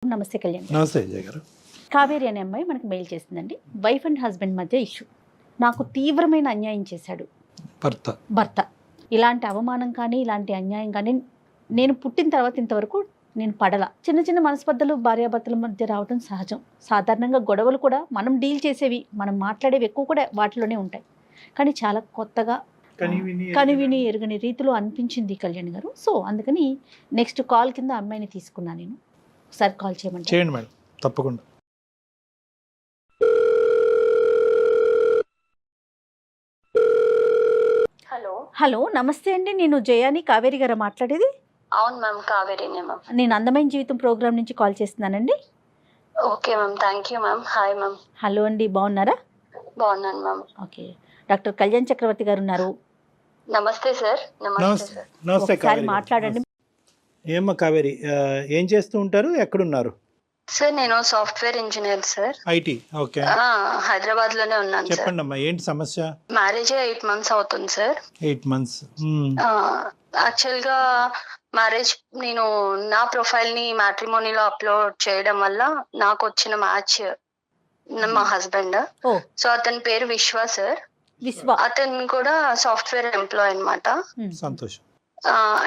నమస్తే కళ్యాణ్. నమస్తే అజయ్ గారు. కావేరి అనే అమ్మాయి మనకి మెయిల్ చేసిందండి. వైఫ్ అండ్ హస్బెండ్ మధ్య ఇష్యూ. నాకు తీవ్రమైన అన్యాయం చేశాడు భర్త. ఇలాంటి అవమానం కానీ ఇలాంటి అన్యాయం కానీ నేను పుట్టిన తర్వాత ఇంతవరకు నేను పడలా. చిన్న చిన్న మనస్పర్ధలు భార్యాభర్తల మధ్య రావడం సహజం. సాధారణంగా గొడవలు కూడా మనం డీల్ చేసేవి, మనం మాట్లాడేవి ఎక్కువ కూడా వాటిలోనే ఉంటాయి. కానీ చాలా కొత్తగా కనివిని ఎరుగని రీతిలో అనిపించింది కళ్యాణ్ గారు. సో అందుకని నెక్స్ట్ కాల్ కింద అమ్మాయిని తీసుకున్నా నేను. ఒకసారి కాల్ చేయమంటారా? చేయండి మేడం, తప్పకుండా. హలో, నమస్తే అండి. నేను జయాని, కావేరి గారు మాట్లాడేది. అవును మ్యామ్, కావేరీనే మ్యామ్. నేను అందమైన జీవితం ప్రోగ్రామ్ నుంచి కాల్ చేస్తున్నానండి. Okay ma'am, thank you ma'am. Hi ma'am. Hello అండి, బాగున్నారా? బాగున్నాను మ్యామ్. ఓకే, డాక్టర్ కళ్యాణ్ చక్రవర్తి గారు ఉన్నారు. నమస్తే సార్. నమస్తే సార్. నమస్తే ఒకసారి కావేరి గారు. మాట్లాడండి. ఏమ్మా కావేరి, ఏం చేస్తూ ఉంటారు, ఎక్కడున్నారు? సార్ నేను software engineer sir. IT. Okay, Hyderabad లోనే ఉన్నాను సార్. చెప్పండి అమ్మా, ఏంటి సమస్య? మ్యారేజ్ 8 months అవుతుంది సార్. 8 months. యాక్చువల్ గా మ్యారేజ్ నేను నా ప్రొఫైల్ ని మ్యాట్రిమోనీలో అప్లోడ్ చేయడం వల్ల నాకు వచ్చిన మ్యాచ్ మా హస్బెండ్. ఓ, సో అతని పేరు విశ్వ సార్. విశ్వ. అతను కూడా సాఫ్ట్వేర్ ఎంప్లాయ్ అన్నమాట. సంతోషం.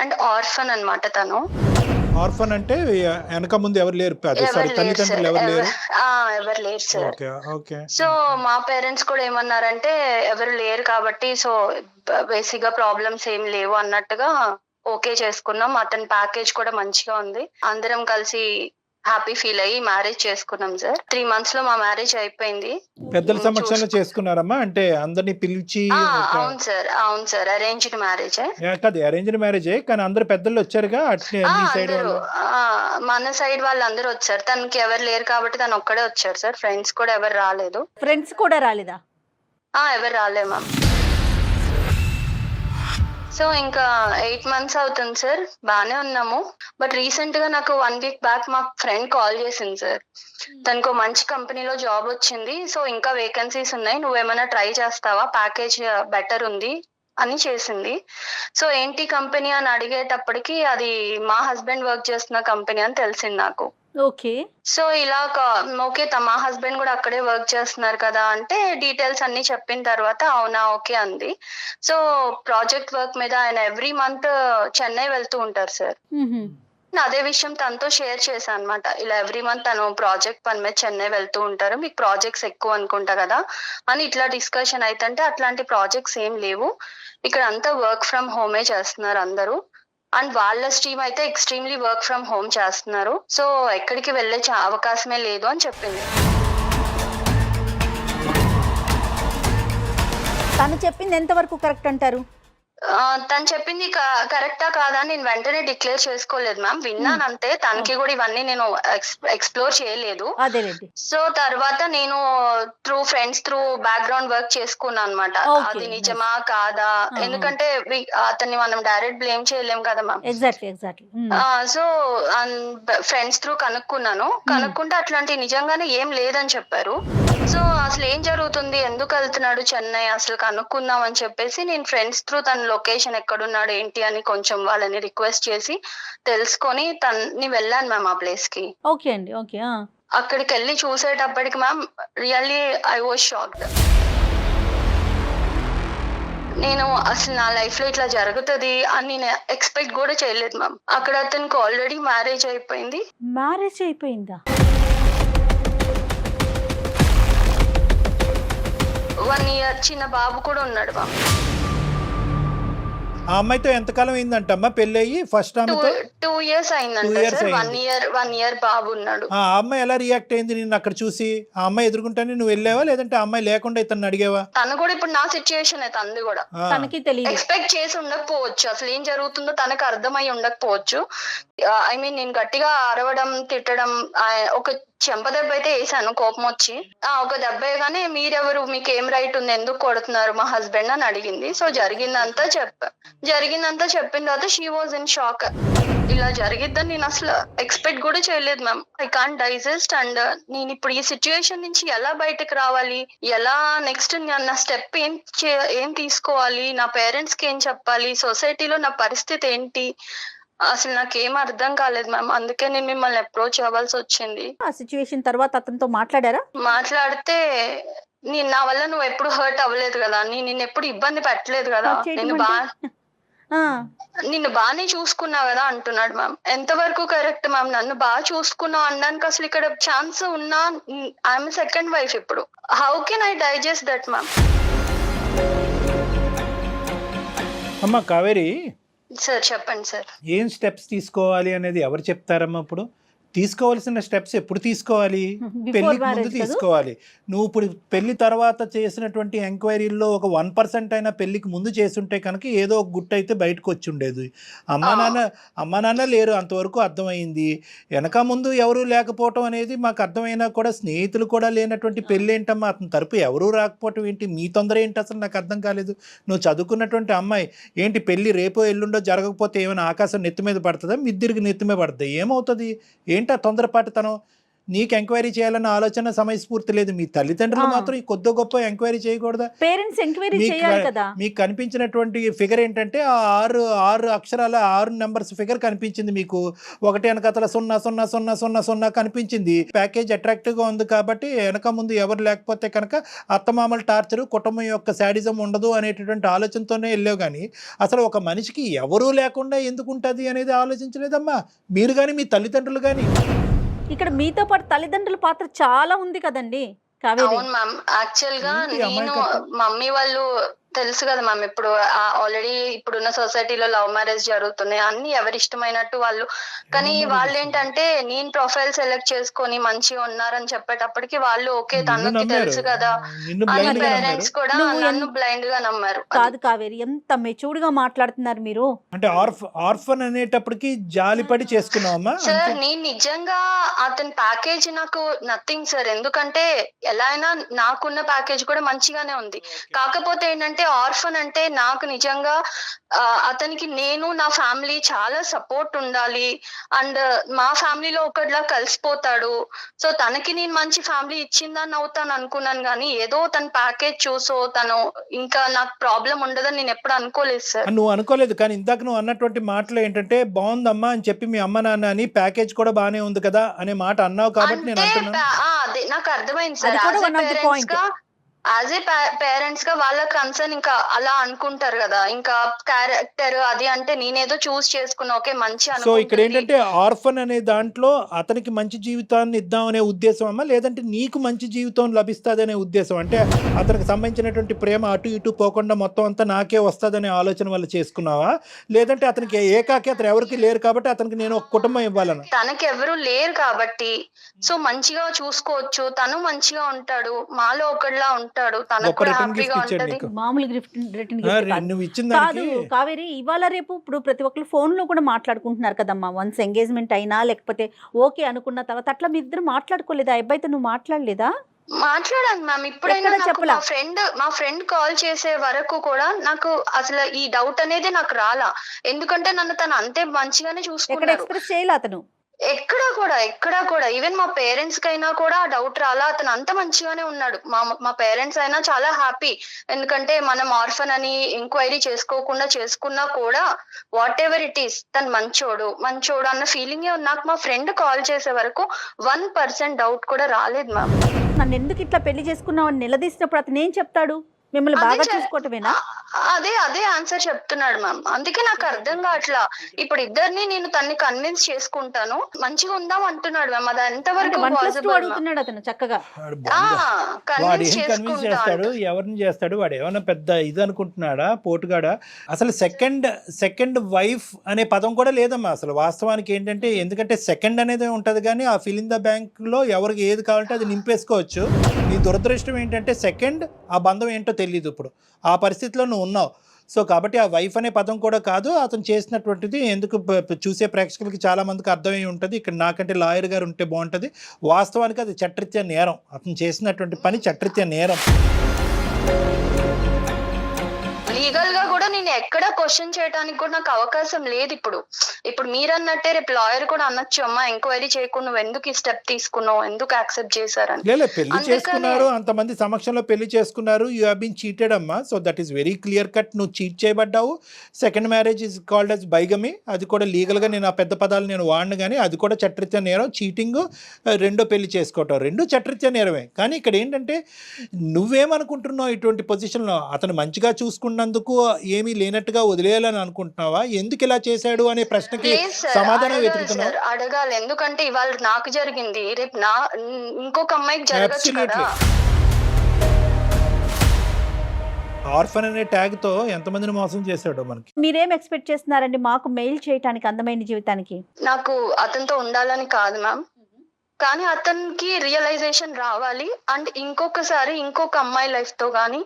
అండ్ ఆర్ఫన్ అన్నమాట తను. ఆర్ఫన్ అంటే వెనక ముందు ఎవరు లేరు, తల్లిదండ్రులు ఎవరు లేరు? ఎవరు లేరు సార్. Okay okay. సో మా పేరెంట్స్ కూడా ఏమన్నారంటే ఎవరు లేరు కాబట్టి సో బేసిక్ గా ప్రాబ్లమ్స్ ఏం లేవు అన్నట్టుగా ఓకే చేసుకున్నాం. అతని ప్యాకేజ్ కూడా మంచిగా ఉంది. అందరం కలిసి హ్యాపీ ఫీల్ అయ్యి మ్యారేజ్ చేసుకున్నాం సార్. 3 months లో మా మ్యారేజ్ అయిపోయింది. పెద్దల సమక్షంలో చేసుకున్నారమ్మా? అంటే అందరినీ పిలిచి? అవును సార్, అవును సార్. Arranged marriage. కాదు, అరేంజ్డ్ మ్యారేజే, కానీ అందరు పెద్దలు వచ్చారుగా అట్లే మీ సైడ్ వాళ్ళు? మన సైడ్ వాళ్ళు అందరూ వచ్చారు. తనకి ఎవరు లేరు కాబట్టి తను ఒక్కడే వచ్చారు సార్. ఫ్రెండ్స్ కూడా ఎవరు రాలేదు. ఫ్రెండ్స్ కూడా రాలేదా? ఎవరు రాలే మ్యామ్. సో ఇంకా 8 months అవుతుంది సార్. బానే ఉన్నాము. బట్ రీసెంట్ గా నాకు 1 week బ్యాక్ మా ఫ్రెండ్ కాల్ చేసింది సార్. తనకు మంచి కంపెనీలో జాబ్ వచ్చింది. సో ఇంకా వేకెన్సీస్ ఉన్నాయి, నువ్వేమైనా ట్రై చేస్తావా, ప్యాకేజ్ బెటర్ ఉంది అని చేసింది. సో ఏంటి కంపెనీ అని అడిగేటప్పటికి అది మా హస్బెండ్ వర్క్ చేస్తున్న కంపెనీ అని తెలిసింది నాకు. ఓకే. సో ఇలా ఓకే, మా హస్బెండ్ కూడా అక్కడే వర్క్ చేస్తున్నారు కదా అంటే డీటెయిల్స్ అన్ని చెప్పిన తర్వాత అవునా ఓకే అంది. సో ప్రాజెక్ట్ వర్క్ మీద ఆయన ఎవ్రీ మంత్ చెన్నై వెళ్తూ ఉంటారు సార్. అదే విషయం తనతో షేర్ చేశాను అనమాట. ఇలా ఎవ్రీ మంత్ తను ప్రాజెక్ట్ పని మీద చెన్నై వెళ్తూ ఉంటారు, మీకు ప్రాజెక్ట్స్ ఎక్కువ అనుకుంటా కదా అని ఇట్లా డిస్కషన్ అయితే అట్లాంటి ప్రాజెక్ట్స్ ఏం లేవు, ఇక్కడ అంతా వర్క్ ఫ్రమ్ హోమే చేస్తున్నారు అందరూ. అండ్ వాళ్ళ స్ట్రీమ్ అయితే ఎక్స్ట్రీమ్లీ వర్క్ ఫ్రమ్ హోమ్ చేస్తున్నారు. సో ఎక్కడికి వెళ్ళే అవకాశమే లేదు అని చెప్పింది. తను చెప్పింది ఎంతవరకు కరెక్ట్ అంటారు? తను చెప్పింది కరెక్టా కాదా నేను వెంటనే డిక్లేర్ చేసుకోలేదు మ్యామ్. విన్నాను అంతే. తనకి కూడా ఇవన్నీ నేను ఎక్స్ప్లోర్ చేయలేదు. సో తర్వాత నేను through friends through background work చేసుకున్నాను అనమాట. అది నిజమా కాదా, ఎందుకంటే అతన్ని మనం డైరెక్ట్ బ్లేమ్ చేయలేం కదా మ్యామ్. సో ఫ్రెండ్స్ త్రూ కనుక్కుంటే అట్లాంటి నిజంగానే ఏం లేదని చెప్పారు. సో అసలు ఏం జరుగుతుంది, ఎందుకు వెళ్తున్నాడు చెన్నై అసలు కనుక్కుందాం అని చెప్పేసి నేను ఫ్రెండ్స్ త్రూ తన లొకేషన్ ఎక్కడున్నాడు ఏంటి అని కొంచెం వాళ్ళని రిక్వెస్ట్ చేసి తెలుసుకొని తన్ని వెళ్ళాను మ్యామ్ ఆ ప్లేస్ కి. ఓకే అండి, ఓకే. అక్కడికి వెళ్ళి చూసేటప్పటికి ma'am really I was shocked. నేను అసలు నా లైఫ్ లో ఇట్లా జరుగుతుంది అని నేను ఎక్స్పెక్ట్ కూడా చేయలేదు మ్యామ్. అక్కడ అతనికి ఆల్రెడీ మ్యారేజ్ అయిపోయింది. మ్యారేజ్ అయిపోయిందా? 1 year చిన్న బాబు కూడా ఉన్నాడు మ్యామ్. ఆ అమ్మాయితో ఎంతకాలం అయిందంటమ్మా పెళ్లి అయ్యి? ఫస్ట్ ఆమెతో 2 years అయిందంట సార్. 1 year బాబు ఉన్నాడు. ఆ అమ్మాయి ఎలా రియాక్ట్ అయింది నిన్ను అక్కడ చూసి? ఆ అమ్మాయి ఎదుర్కొంటానే నువ్వు వెళ్ళావా, లేదంటే ఆ అమ్మాయి లేకుండా ఇతను అడిగావా? తను కూడా ఇప్పుడు నా సిచ్యుయేషన్ తనది కూడా తనకి తెలియదు, ఎక్స్పెక్ట్ చేసి ఉండకపోవచ్చు, అసలు ఏం జరుగుతుందో తనకు అర్థమై ఉండకపోవచ్చు. ఐ మీన్ నేను గట్టిగా అరవడం తిట్టడం ఒక చెంప దెబ్బ అయితే వేసాను కోపం వచ్చి. ఒక దెబ్బ వేయగానే మీరెవరు, మీకు ఏం రైట్ ఉంది, ఎందుకు కొడుతున్నారు మా హస్బెండ్ అని అడిగింది. సో జరిగిందంతా చెప్పిన తర్వాత షీ వాజ్ ఇన్ షాక్. ఇలా జరిగిద్దని నేను అసలు ఎక్స్పెక్ట్ కూడా చేయలేదు ma'am. I can't digest. And నేను ఇప్పుడు ఈ సిచ్యుయేషన్ నుంచి ఎలా బయటకు రావాలి, ఎలా నెక్స్ట్ నా స్టెప్ ఏం తీసుకోవాలి, నా పేరెంట్స్ కి ఏం చెప్పాలి, సొసైటీలో నా పరిస్థితి ఏంటి అసలు నాకేం అర్థం కాలేదు మ్యామ్. అందుకే నేను మిమ్మల్ని అప్రోచ్ అవ్వాల్సి వచ్చింది. ఆ సిచ్యువేషన్ తర్వాత అతనితో మాట్లాడారా? మాట్లాడితే నా వల్ల నువ్వు ఎప్పుడు హర్ట్ అవ్వలేదు కదా, నిన్ను ఎప్పుడు ఇబ్బంది పెట్టలేదు కదా, నిన్ను బాగానే చూసుకున్నా కదా అంటున్నాడు మ్యామ్. ఎంతవరకు కరెక్ట్ మ్యామ్? నన్ను బాగా చూసుకున్నావు అనడానికి అసలు ఇక్కడ ఛాన్స్ ఉన్నా ఐఎమ్ సెకండ్ వైఫ్. ఇప్పుడు how can I digest that ma'am? అమ్మ కావేరి, సార్ చెప్పండి సార్. ఏం స్టెప్స్ తీసుకోవాలి అనేది ఎవరు చెప్తారమ్మా? ఇప్పుడు తీసుకోవాల్సిన స్టెప్స్ ఎప్పుడు తీసుకోవాలి? పెళ్లికి ముందు తీసుకోవాలి. నువ్వు ఇప్పుడు పెళ్లి తర్వాత చేసినటువంటి ఎంక్వైరీల్లో ఒక 1% అయినా పెళ్లికి ముందు చేసుంటే కనుక ఏదో ఒక గుట్టు అయితే బయటకు వచ్చి ఉండేది. అమ్మా నాన్న లేరు అంతవరకు అర్థమైంది. వెనక ముందు ఎవరు లేకపోవటం అనేది మాకు అర్థమైనా కూడా స్నేహితులు కూడా లేనటువంటి పెళ్ళి ఏంటమ్మా? అతని తరపు ఎవరూ రాకపోవటం ఏంటి? మీ తొందర ఏంటి అసలు నాకు అర్థం కాలేదు. నువ్వు చదువుకున్నటువంటి అమ్మాయి ఏంటి, పెళ్లి రేపో ఎల్లుండో జరగకపోతే ఏమైనా ఆకాశం నెత్తి మీద పడుతుందా? మిద్దిరికి నెత్తి మీద పడుతుంది? ఏమవుతుంది? ఏంటి ఆ తొందరపాటుతనం? నీకు ఎంక్వైరీ చేయాలన్న ఆలోచన సమయస్ఫూర్తి లేదు. మీ తల్లిదండ్రులు మాత్రం కొద్ది గొప్ప ఎంక్వైరీ చేయకూడదా? పేరెంట్స్ ఎంక్వైరీ చేయాలి కదా. మీకు కనిపించినటువంటి ఫిగర్ ఏంటంటే ఆ ఆరు అక్షరాల 6 నెంబర్స్ ఫిగర్ కనిపించింది మీకు. ఒకటి వెనకతల 00000 కనిపించింది. ప్యాకేజ్ అట్రాక్టివ్ గా ఉంది కాబట్టి వెనక ముందు ఎవరు లేకపోతే కనుక అత్తమామల టార్చర్, కుటుంబం యొక్క శాడిజం ఉండదు అనేటటువంటి ఆలోచనతోనే వెళ్ళావు. కానీ అసలు ఒక మనిషికి ఎవరూ లేకుండా ఎందుకు ఉంటుంది అనేది ఆలోచించలేదమ్మా మీరు కానీ మీ తల్లిదండ్రులు కానీ. ఇక్కడ మీతో పాటు తల్లిదండ్రుల పాత్ర చాలా ఉంది కదండి కావేరి. అవును మ్యామ్. యాక్చువల్ గా నేను మమ్మీ వాళ్ళు తెలుసు కదా మ్యామ్, ఇప్పుడు ఆల్రెడీ ఇప్పుడున్న సొసైటీలో లవ్ మ్యారేజ్ జరుగుతున్నాయి, అన్ని ఎవరి ఇష్టమైనట్టు వాళ్ళు. కానీ వాళ్ళు ఏంటంటే నేను ప్రొఫైల్ సెలెక్ట్ చేసుకొని మంచిగా ఉన్నారని చెప్పేటప్పటికి వాళ్ళు ఓకే తనకి తెలుసు కదా అని పేరెంట్స్ కూడా నన్ను బ్లైండ్ గా నమ్మారు. కాదు కావేరి, ఎంత మెచ్యూర్డ్ గా మాట్లాడుతున్నారు మీరు. అంటే ఆర్ఫన్ అనేటప్పటికి జాలిపడి చేసుకున్నావమ్మా? సార్ నేను నిజంగా అతని ప్యాకేజ్ నాకు నథింగ్ సార్. ఎందుకంటే ఎలా అయినా నాకున్న ప్యాకేజ్ కూడా మంచిగానే ఉంది. కాకపోతే ఏంటంటే ఆర్ఫన్ అంటే నాకు నిజంగా అతనికి నేను నా ఫ్యామిలీ చాలా సపోర్ట్ ఉండాలి అండ్ మా ఫ్యామిలీలో ఒకటిలా కలిసిపోతాడు. సో తనకి నేను మంచి ఫ్యామిలీ ఇచ్చిందని అవుతాను అనుకున్నాను. కానీ ఏదో తన ప్యాకేజ్ చూసో తను ఇంకా నాకు ప్రాబ్లం ఉండదని నేను ఎప్పుడు అనుకోలేదు సార్. నువ్వు అనుకోలేదు, కానీ ఇందాక నువ్వు అన్నటువంటి మాటలు ఏంటంటే బాగుందమ్మా అని చెప్పి మీ అమ్మ నాన్న అని ప్యాకేజ్ కూడా బానే ఉంది కదా అనే మాట అన్నావు కాబట్టి నేను అంటున్నా. అదే నాకు అర్థమైంది సార్. యాజ్ ఏ పేరెంట్స్ గా వాళ్ళ కన్సర్న్ ఇంకా అలా అనుకుంటారు కదా, ఇంకా క్యారెక్టర్ అది అంటే నేనేదో చూస్ చేసుకున్నా ఓకే మంచి. సో ఇక్కడ ఏంటంటే ఆర్ఫన్ అనే దాంట్లో అతనికి మంచి జీవితాన్ని ఇద్దాం అనే ఉద్దేశం అమ్మా, లేదంటే నీకు మంచి జీవితం లభిస్తుంది అనే ఉద్దేశం? అంటే అతనికి సంబంధించినటువంటి ప్రేమ అటు ఇటు పోకుండా మొత్తం అంతా నాకే వస్తుందనే ఆలోచన వల్ల చేసుకున్నావా, లేదంటే అతనికి ఏకాకి అతను ఎవరికి లేరు కాబట్టి అతనికి నేను ఒక కుటుంబం ఇవ్వాలని? తనకి ఎవరు లేరు కాబట్టి సో మంచిగా చూసుకోవచ్చు, తను మంచిగా ఉంటాడు, మాలో ఒకటిలా ఉంటాడు, తనకు కూడా హ్యాపీగా ఉంటది. మామూలు కాదు కావేరి, ఇవాళ రేపు ఇప్పుడు ప్రతి ఒక్కరు ఫోన్ లో కూడా మాట్లాడుకుంటున్నారు కదమ్మా. వన్స్ ఎంగేజ్మెంట్ అయినా లేకపోతే ఓకే అనుకున్న తర్వాత అట్లా మీ ఇద్దరు మాట్లాడుకోలేదా? అబ్బాయితో నువ్వు మాట్లాడలేదా? మాట్లాడాను మ్యామ్. ఇప్పుడైనా మా ఫ్రెండ్ కాల్ చేసే వరకు కూడా నాకు అసలు ఈ డౌట్ అనేది నాకు రాలా. ఎందుకంటే నన్ను తను అంతే మంచిగానే చూసుకున్నాడు. ఎక్స్ప్రెస్ చేయాలి అతను ఎక్కడా కూడా ఈవెన్ మా పేరెంట్స్ కైనా కూడా డౌట్ రాలా. అతను అంత మంచిగానే ఉన్నాడు. మా పేరెంట్స్ అయినా చాలా హ్యాపీ. ఎందుకంటే మనం ఆర్ఫన్ అని ఎంక్వైరీ చేసుకోకుండా చేసుకున్నా కూడా వాట్ ఎవర్ ఇట్ ఈస్ తను మంచోడు అన్న ఫీలింగ్ నాకు మా ఫ్రెండ్ కాల్ చేసే వరకు 1% డౌట్ కూడా రాలేదు మ్యామ్. నన్ను ఎందుకు ఇట్లా పెళ్లి చేసుకున్నావు అని నిలదీసినప్పుడు అతను ఏం చెప్తాడు? మిమ్మల్ని బాగా చూసుకోవటమేనా? అదే ఆన్సర్ చెప్తున్నాడు మ్యామ్. అందుకే నాకు అర్థం కావట్లా. ఇప్పుడు ఇద్దరిని నేను తన్ని కన్విన్స్ చేసుకుంటాను మంచిగా ఉందాం అంటున్నాడు మ్యామ్. అది ఎంతవరకు అడుగుతున్నాడు అతను చక్కగా. కన్విన్స్ చేస్తాడు, ఎవరిని చేస్తాడు? వాడు ఏమన్నా పెద్ద ఇది అనుకుంటున్నాడా, పోటుగాడా? అసలు సెకండ్ వైఫ్ అనే పదం కూడా లేదమ్మా అసలు వాస్తవానికి. ఏంటంటే ఎందుకంటే సెకండ్ అనేది ఉంటది కానీ ఆ ఫిల్ ఇన్ ద బ్యాంక్ లో ఎవరికి ఏది కావాలంటే అది నింపేసుకోవచ్చు. నీ దురదృష్టం ఏంటంటే సెకండ్ ఆ బంధం ఏంటో తెలియదు. ఇప్పుడు ఆ పరిస్థితిలో నువ్వు ఉన్నావు. సో కాబట్టి ఆ వైఫ్ అనే పదం కూడా కాదు అతను చేసినటువంటిది. ఎందుకు చూసే ప్రేక్షకులకి చాలా మందికి అర్థమై ఉంటుంది. ఇక్కడ నాకంటే లాయర్ గారు ఉంటే బాగుంటుంది. వాస్తవానికి అది చట్టరీత్యా నేరం. అతను చేసినటువంటి పని చట్టరీత్యా నేరం. లీగల్ గా కూడా కూడా నేను ఎక్కడ క్వశ్చన్ చేయడానికి కూడా నాకు అవకాశం లేదు. ఇప్పుడు మీరు అన్నట్టే రేపు లాయర్ కూడా అనొచ్చు, అమ్మా ఎంక్వైరీ చేయకుండా నువ్వు ఎందుకు ఈ స్టెప్ తీసుకున్నావు, ఎందుకు యాక్సెప్ట్ చేశారని. పెళ్లి చేసుకున్నారు, అంతమంది సమక్షంలో పెళ్లి చేసుకున్నారు, యూ హావ్ బీన్ చీటెడ్ అమ్మా. So that is very clear cut, నువ్వు చీట్ చేయబడ్డావు. Second marriage is called as bigamy, అది కూడా లీగల్గా, నేను ఆ పెద్ద పదాలు నేను వాడిను కానీ అది కూడా చట్టరీత్యా నేరం. చీటింగ్, రెండో పెళ్లి చేసుకోవటం, రెండు చట్టరీత్యా నేరమే. కానీ ఇక్కడ ఏంటంటే నువ్వేమనుకుంటున్నావు ఇటువంటి పొజిషన్లో, అతను మంచిగా చూసుకున్నందుకు ఏమీ లేనట్టుగా వదిలేయాలని అనుకుంటున్నావా, ఎందుకు ఇలా చేశాడు అనే ప్రశ్నకి సమాధానం వెతుకుతున్నావు? అడగాలి, ఎందుకంటే ఇవాళ నాకు జరిగింది, రేపు ఇంకొక అమ్మాయికి జరగచ్చు కదా. ఆర్ఫన్ అనే ట్యాగ్ తో ఎంతమందిని మోసం చేశాడో మనకి. మీరేం ఎక్స్పెక్ట్ చేస్తున్నారండి మాకు మెయిల్ చేయడానికి అందమైన జీవితానికి? నాకు అతనితో ఉండాలని కాదు మ్యామ్, కానీ అతనికి రియలైజేషన్ రావాలి. అండ్ ఇంకొకసారి ఇంకొక అమ్మాయి లైఫ్ తో గానీ,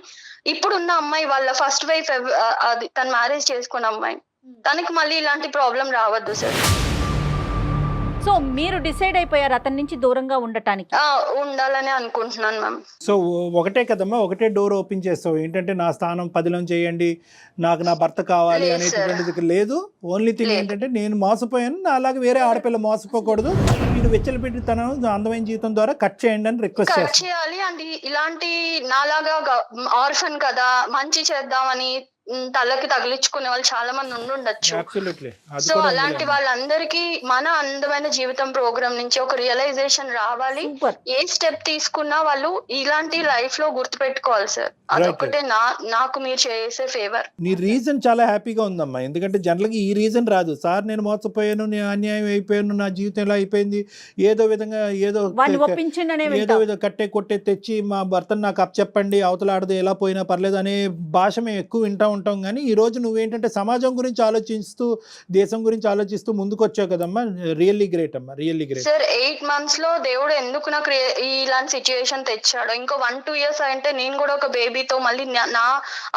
ఇప్పుడున్న అమ్మాయి వాళ్ళ ఫస్ట్ వైఫ్ అది తను మ్యారేజ్ చేసుకున్న అమ్మాయి, తనకి మళ్ళీ ఇలాంటి ప్రాబ్లం రావద్దు సార్. సో మీరు డిసైడ్ అయిపోయారు అతని నుంచి దూరంగా ఉండటానికి? ఉండాలని అనుకుంటున్నాను మ్యామ్. సో ఒకటే కదమ్మా, ఒకటే డోర్ ఓపెన్ చేస్తావు, ఏంటంటే నా స్థానం 10లో చేయండి, నాకు నా భర్త కావాలి అనేటువంటిది లేదు. ఓన్లీ థింగ్ ఏంటంటే నేను మోసపోయాను, నా అలాగే వేరే ఆడపిల్ల మోసపోకూడదు, మీరు వెచ్చలు పెట్టి తన అందమైన జీవితం ద్వారా కట్ చేయండి అని రిక్వెస్ట్ చేయాలి. అండ్ ఇలాంటి నాలాగా ఆర్ఫన్ కదా, మంచి చేద్దామని తలకి తగిలించుకునే వాళ్ళు చాలా మంది ఉండొచ్చు. సో అలాంటి వాళ్ళందరికీ మన అందమైన జీవితం ప్రోగ్రామ్ నుంచి ఒక రియలైజేషన్ రావాలి. ఏ స్టెప్ తీసుకున్నా వాళ్ళు ఇలాంటి లైఫ్ లో గుర్తు పెట్టుకోవాలి సార్. అదొకటే నాకు మీరు చేసే ఫేవర్. నీ రీజన్ చాలా హ్యాపీగా ఉందమ్మా, ఎందుకంటే జనరల్గా ఈ రీజన్ రాదు. సార్ నేను మోసపోయాను, నేను అన్యాయం అయిపోయాను, నా జీవితం ఎలా అయిపోయింది, ఏదో విధంగా ఏదో విధంగా కట్టే కొట్టే తెచ్చి మా భర్తను నాకు అప్పచెప్పండి, అవతలాడదు ఎలా పోయినా పర్లేదు అనే భాష మేము ఎక్కువ వింటా ఉంటాం. కానీ ఈ రోజు నువ్వేంటంటే సమాజం గురించి ఆలోచిస్తూ, దేశం గురించి ఆలోచిస్తూ ముందుకు వచ్చావు కదమ్మా. రియల్లీ గ్రేట్ అమ్మా, రియల్లీ గ్రేట్. సార్ 8 months లో దేవుడు ఎందుకు నాకు ఇలాంటి సిచ్యుయేషన్ తెచ్చాడు. ఇంకో 1-2 years అంటే నేను కూడా ఒక బేబీతో మళ్ళీ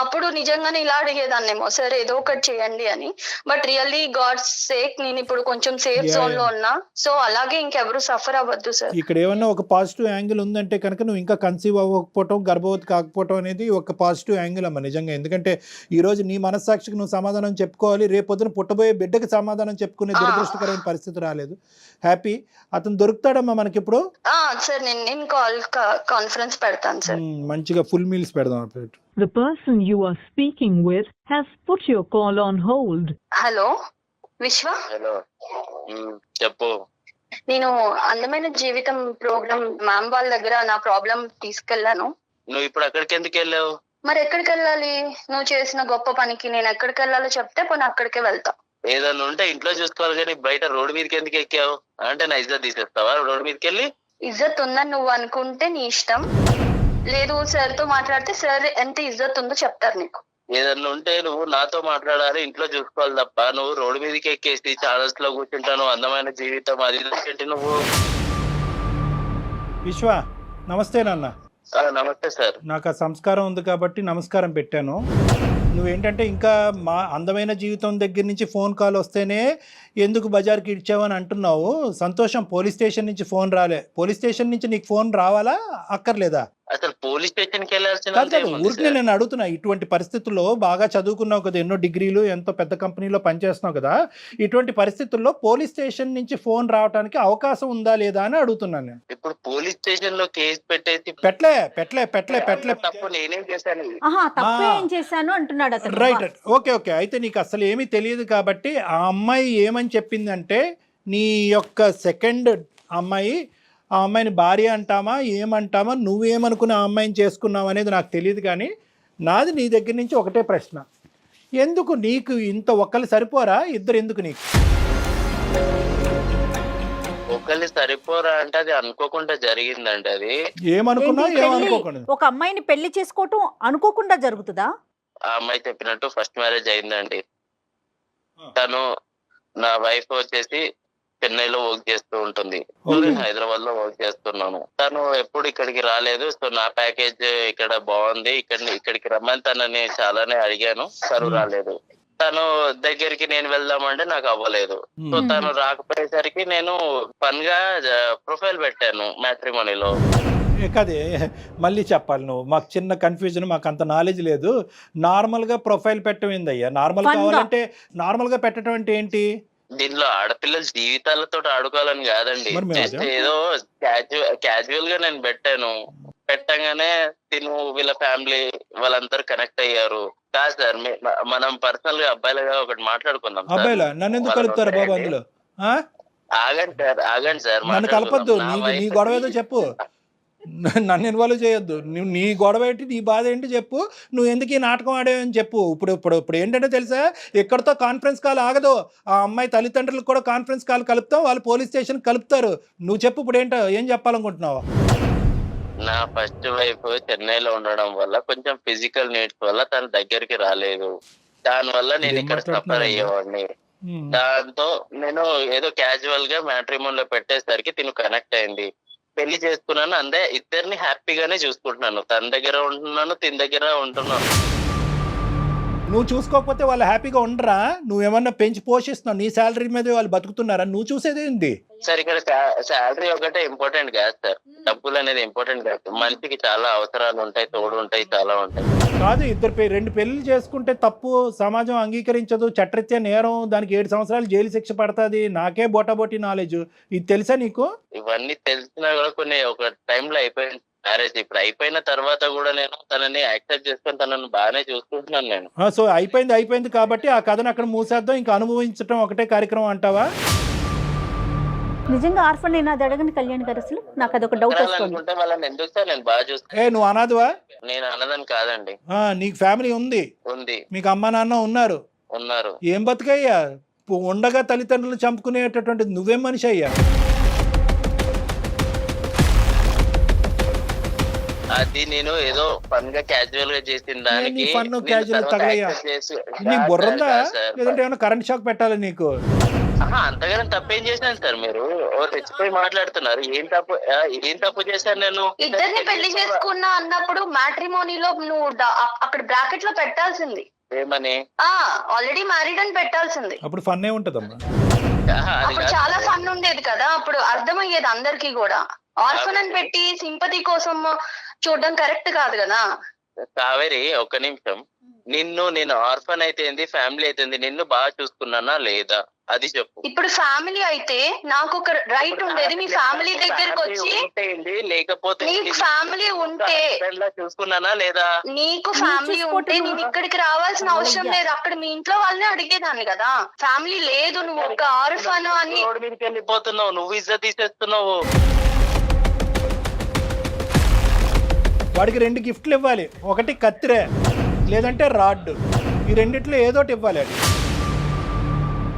అప్పుడు నిజంగానే ఇలా అడిగేదాన్నేమో, సార్ ఏదో ఒకటి చేయండి అని. బట్ రియల్లీ గాడ్స్ సేక్ నేను ఇప్పుడు కొంచెం సేఫ్ జోన్ లో ఉన్నా. సో అలాగే ఇంకెవరు సఫర్ అవ్వద్దు సార్. ఇక్కడ ఏమన్నా ఒక పాజిటివ్ యాంగిల్ ఉందంటే కనుక నువ్వు ఇంకా కన్సీవ్ అవ్వకపోవటం, గర్భవతి కాకపోవటం అనేది ఒక పాజిటివ్ యాంగిల్ అమ్మా నిజంగా. ఎందుకంటే ఈ రోజు నీ మనస్సాక్షికి నువ్వు సమాధానం చెప్పుకోవాలి, రేపొద్దున పుట్టబోయే బిడ్డకి సమాధానం చెప్పుకునే దురదృష్టకరమైన పరిస్థితి రాలేదు. హ్యాపీ, అతను దొరుకుతాడమ్మా మనకి ఇప్పుడు. సార్ నేను కాన్ఫరెన్స్ పెడతాను సార్, మంచిగా ఫుల్ మీల్స్ పెడదాం. The person you are speaking with has put your call on hold. Hello విశ్వ. హలో చెప్పు. నేను అందమైన జీవితం ప్రోగ్రామ్ మ్యామ్ వాళ్ళ దగ్గర నా ప్రాబ్లం తీసుకెళ్లాను. నువ్వు ఇప్పుడు అక్కడికి ఎందుకు వెళ్ళావు? మరి ఎక్కడికి వెళ్ళాలి? నువ్వు చేసిన గొప్ప పనికి నేను ఎక్కడికి వెళ్ళాలో చెప్తే పోనీ అక్కడికే వెళ్తా. ఏదన్నా ఉంటే ఇంట్లో చూసుకోవాలి కానీ బయట రోడ్డు మీదకి ఎందుకు ఎక్కావు? అంటే నా ఇజ్జత్ తీసేస్తావా రోడ్డు మీదకి వెళ్ళి? ఇజ్జత్ ఉందని నువ్వు అనుకుంటే నీ ఇష్టం, లేదు సార్ తో మాట్లాడితే సార్ ఎంత ఇజ్జత్ ఉందో చెప్తారు నీకు. ఏదన్నా ఉంటే నువ్వు నాతో మాట్లాడాలి, ఇంట్లో చూసుకోవాలి తప్ప నువ్వు రోడ్డు మీదకి ఎక్కేసి ఛానల్స్ లో కూర్చుంటాను అందమైన జీవితం అది ఏంటి నువ్వు? విశ్వ నమస్తే నాన్న. నమస్తే సార్. నాకు ఆ సంస్కారం ఉంది కాబట్టి నమస్కారం పెట్టాను. నువ్వేంటంటే ఇంకా మా అందమైన జీవితం దగ్గర నుంచి ఫోన్ కాల్ వస్తేనే ఎందుకు బజార్కి ఇచ్చావని అంటున్నావు. సంతోషం, పోలీస్ స్టేషన్ నుంచి ఫోన్ రాలే. పోలీస్ స్టేషన్ నుంచి నీకు ఫోన్ రావాలా అక్కర్లేదా? అసలు పోలీస్ స్టేషన్ కి వెళ్ళాల్సిన ఊరికి నేను అడుగుతున్నా, ఇటువంటి పరిస్థితుల్లో బాగా చదువుకున్నావు కదా, ఎన్నో డిగ్రీలు, ఎంతో పెద్ద కంపెనీలో పనిచేస్తున్నావు కదా, ఇటువంటి పరిస్థితుల్లో పోలీస్ స్టేషన్ నుంచి ఫోన్ రావడానికి అవకాశం ఉందా లేదా అని అడుగుతున్నాను నేను. ఇప్పుడు పోలీస్ స్టేషన్ లో కేసు పెట్టేసి పెట్టలే తప్పు నేనేం చేశాను అంటున్నాడు అతను. Right, okay. అయితే నీకు అసలు ఏమీ తెలియదు కాబట్టి ఆ అమ్మాయి ఏమని చెప్పిందంటే, నీ యొక్క సెకండ్ అమ్మాయి, ఆ అమ్మాయిని భార్య అంటామా ఏమంటామా, నువ్వేమనుకుని ఆ అమ్మాయిని చేసుకున్నావు అనేది నాకు తెలియదు. కానీ నాది నీ దగ్గర నుంచి ఒకటే ప్రశ్న, ఎందుకు నీకు ఇంత ఒక్కళ్ళు సరిపోరా, ఇద్దరు ఎందుకు నీకు? ఒకళ్ళు సరిపోరా అంటే అది అనుకోకుండా జరిగిందండి. అది ఏమనుకున్నా ఏమనుకోకుండా ఒక అమ్మాయిని పెళ్లి చేసుకోవటం అనుకోకుండా జరుగుతుందా? ఆ అమ్మాయి చెప్పినట్టు ఫస్ట్ మ్యారేజ్ అయిందండి. తను నా వైఫ్ వచ్చేసి చెన్నైలో వర్క్ చేస్తూ ఉంటుంది, హైదరాబాద్ లో వర్క్ చేస్తున్నాను. తను ఎప్పుడు ఇక్కడికి రాలేదు. సో నా ప్యాకేజ్ ఇక్కడ బాగుంది, ఇక్కడికి రమ్మని తనని చాలానే అడిగాను, తను రాలేదు. తను దగ్గరికి నేను వెళ్దామంటే నాకు అవ్వలేదు. సో తను రాకపోయేసరికి నేను ఫన్ గా ప్రొఫైల్ పెట్టాను మ్యాట్రిమోనీలో. కదే మళ్ళీ చెప్పాలి నువ్వు, మాకు చిన్న కన్ఫ్యూజన్, మాకు అంత నాలెడ్జ్ లేదు. నార్మల్గా ప్రొఫైల్ పెట్టడం ఏందయ్యా? నార్మల్ కావాలంటే నార్మల్గా పెట్టడం అంటే ఏంటి? దీనిలో ఆడపిల్లల జీవితాలతో ఆడుకోవాలని కాదండి, జస్ట్ ఏదో క్యాజువల్ గా నేను పెట్టాను. పెట్టంగానే తిను వీళ్ళ ఫ్యామిలీ వాళ్ళందరూ కనెక్ట్ అయ్యారు. కాదు సార్, మనం పర్సనల్ గా అబ్బాయిలుగా ఒకటి మాట్లాడుకుందాం. అబ్బాయిలా నన్ను ఎందుకు కలుపుతారు బాబు అందులో? ఆగండి సార్, నన్ను కలపద్దు. నీ గొడవ ఏదో చెప్పు, నన్ను ఇన్వాల్వ్ చేయొద్దు. నీ గొడవ ఏంటి, నీ బాధ ఏంటి చెప్పు. నువ్వు ఎందుకు ఈ నాటకం ఆడేవని చెప్పు. ఇప్పుడు ఏంటంటే తెలుసా, ఎక్కడితో కాన్ఫరెన్స్ కాల్ ఆగదు. ఆ అమ్మాయి తల్లిదండ్రులకు కూడా కాన్ఫరెన్స్ కాల్ కలుపుతాం, వాళ్ళు పోలీస్ స్టేషన్ కలుపుతారు. నువ్వు చెప్పు ఇప్పుడు ఏంటో, ఏం చెప్పాలనుకుంటున్నావు? నా ఫస్ట్ వైఫ్ చెన్నైలో ఉండడం వల్ల కొంచెం ఫిజికల్ నీడ్స్ వల్ల తన దగ్గరికి రాలేదు. దాని వల్ల నేను ఇక్కడ సఫర్ అయ్యేవాడిని. దాంతో నేను ఏదో క్యాజువల్ గా మ్యాట్రిమోన్ లో పెట్టేసరికి తిను కనెక్ట్ అయింది. పెళ్లి చేసుకున్నాను, అందే ఇద్దరిని హ్యాపీగానే చూసుకుంటున్నాను. తన దగ్గర ఉంటున్నాను, తిన దగ్గర ఉంటున్నాను. నువ్వు చూసుకోకపోతే వాళ్ళు హ్యాపీగా ఉండరా? నువ్వేమన్నా పెంచి పోషిస్తున్నావు, నీ శాలరీ మీద వాళ్ళు బతుకుతున్నారా? నువ్వు చూసేది ఏంటి సార్? ఇక్కడ శాలరీ ఒకటే ఇంపార్టెంట్ కాదు సార్, డబ్బులు అనేది ఇంపార్టెంట్ కాదు. మనిషికి చాలా అవసరాలు ఉంటాయి, తోడు ఉంటాయి, చాలా ఉంటాయి. కాదు, రెండు పెళ్లి చేసుకుంటే తప్పు, సమాజం అంగీకరించదు, చట్టరీత్యా నేరం, దానికి 7 సంవత్సరాలు జైలు శిక్ష పడుతుంది. నాకే బోటాబోటీ నాలెడ్జ్, ఇది తెలుసా నీకు? ఇవన్నీ తెలిసినా కూడా కొన్ని ఒక టైంలో అయిపోయింది మ్యారేజ్. ఇప్పుడు అయిపోయిన తర్వాత కూడా నేను తనని యాక్సెప్ట్ చేసుకొని తనని బాగానే చూసుకుంటున్నాను నేను. సో అయిపోయింది కాబట్టి ఆ కథను అక్కడ మూసేద్దాం, ఇంకా అనుభవించడం ఒకటే కార్యక్రమం అంటావా? నిజంగా ఆర్ఫన్ నేను అది అడగని కళ్యాణ్ గారు, అసలు నాకు అదొక డౌట్ వస్తుంది. వాళ్ళని ఎందుకు సార్ నేను బాగా చూస్తాను. నువ్వు అనాథవా? నేను అన్నదని కాదండి. నీకు ఫ్యామిలీ ఉంది? ఉంది. మీకు అమ్మ నాన్న ఉన్నారు? ఉన్నారు. ఏం బతుకయ్యా, ఉండగా తల్లిదండ్రులు చంపుకునేటటువంటి నువ్వేం మనిషి అయ్యా? అది నేను ఏదో ఫన్ గా క్యాజువల్ గా చేసిన దానికి నీకు బుర్రందా, లేదంటే ఏమైనా కరెంట్ షాక్ పెట్టాలి నీకు? అంతగానే తప్పేం చేశాను సార్? మీరు రెచ్చిపోయి మాట్లాడుతున్నారు. ఏం తప్పు చేశాను నేను? ఇద్దరిని పెళ్లి చేసుకున్నా అన్నప్పుడు మ్యాట్రిమోనీలో నువ్వు అక్కడ బ్రాకెట్ లో పెట్టాల్సింది ఏమని? ఆల్రెడీ మ్యారీడ్ అని పెట్టాల్సింది. అప్పుడు ఫన్ ఏ ఉంటదమ్మా, అప్పుడు చాలా ఫన్ ఉండేది కదా, అప్పుడు అర్థమయ్యేది అందరికి కూడా. ఆర్ఫన్ అని పెట్టి సింపతి కోసం చూడడం కరెక్ట్ కాదు కదా. కావేరి, ఒక్క నిమిషం. నేను ఆర్ఫన్ అయితే ఫ్యామిలీ అయితే నిన్ను బాగా చూసుకున్నానా లేదా అది చెప్పు. ఇప్పుడు ఫ్యామిలీ అయితే నాకు ఒక రైట్ ఉండేది మీ ఫ్యామిలీ దగ్గరకు వచ్చి, లేకపోతే నీకు ఫ్యామిలీ ఉంటే చూసుకున్నానా లేదా? నీకు ఫ్యామిలీ ఉంటే నేను ఇక్కడికి రావాల్సిన అవసరం లేదు, అక్కడ మీ ఇంట్లో వాళ్ళని అడిగేదాన్ని కదా. ఫ్యామిలీ లేదు, నువ్వు ఒక ఆర్ఫన్ అని రోడ్డు మీదకి వెళ్ళిపోతున్నావు, నువ్వు ఇజ్జత్ తీసేస్తున్నావు. వాడికి 2 గిఫ్ట్లు ఇవ్వాలి, ఒకటి కత్తిరే లేదంటే రాడ్, ఈ రెండిట్లో ఏదోటి ఇవ్వాలి.